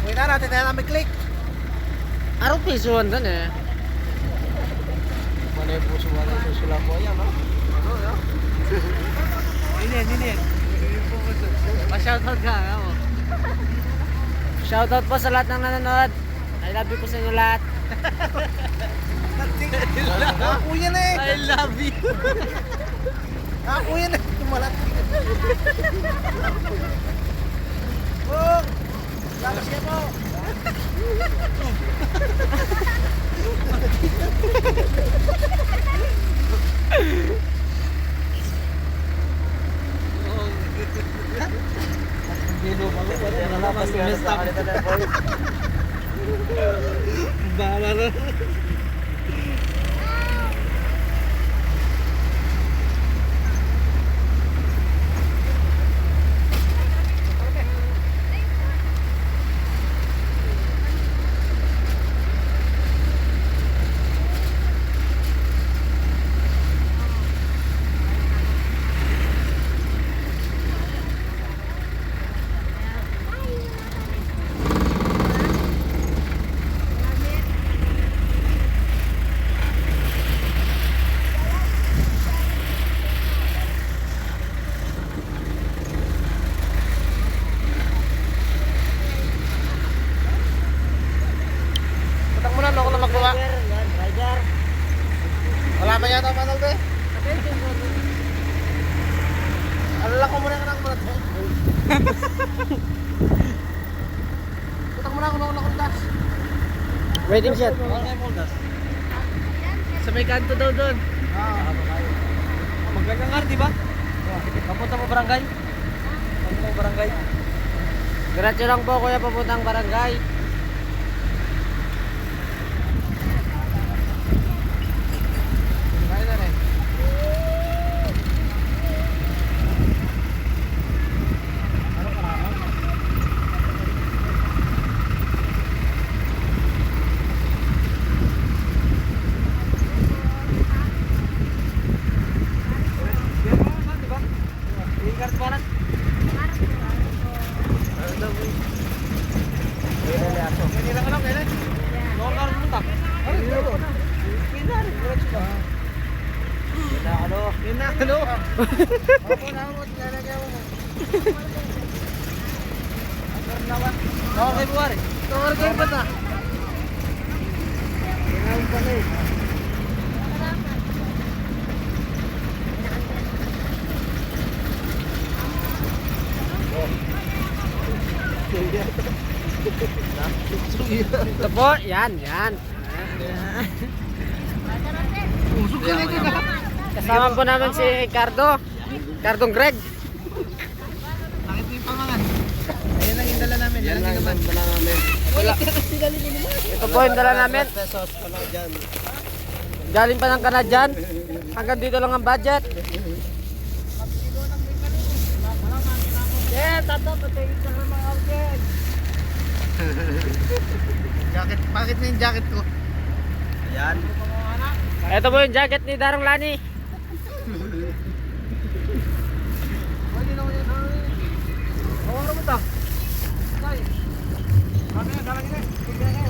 Uy na natin na may click. Araw pisuan dan eh. Mana yung puso wala yung susula mo yan, no? Ano, no? Ini. Pa-shoutout ka mo. Shoutout po sa lahat ng nanonood. I love you po sa inyo lahat. Ako yan eh. I love you. Ako yan eh. Tumalat. Oh! Lakas ka po. Bahala na. Patang mo na, ako na magbawa. Rider. Wala ba yata panal to eh? Alala ko muna ka ng mulat eh. Patang mo na ako na ako das. Waiting shot. Wala kayo muldas. Sa may kanto daw doon. Magkakangar, di ba? Papunta mo barangay? Papunta mo barangay? Diretso lang po kuya papuntang barangay. Kaya na rin. Ano ka na? Okay, buwari. Tumargay ba ta? Kailangan pala eh. Ito po, yan. Kasama po namin si Cardong Greg. Bakit mo yung pangangan? Ayan lang yung dala namin. Yan lang naman. yung dala namin. Wala ka kasi dali mo naman. Ito po yung dala namin. Pesos pa lang dyan. Galing pa ng Canadian. Hanggang dito lang ang budget. Yeah, tato, patingin ka ng mga outfit. Jacket, bakit na yung jacket ko? Ayan. Ito po yung jacket ni Darong Lani. Pwede naman yan. Hawakan mo ito. Say. Kami na, dalang ina.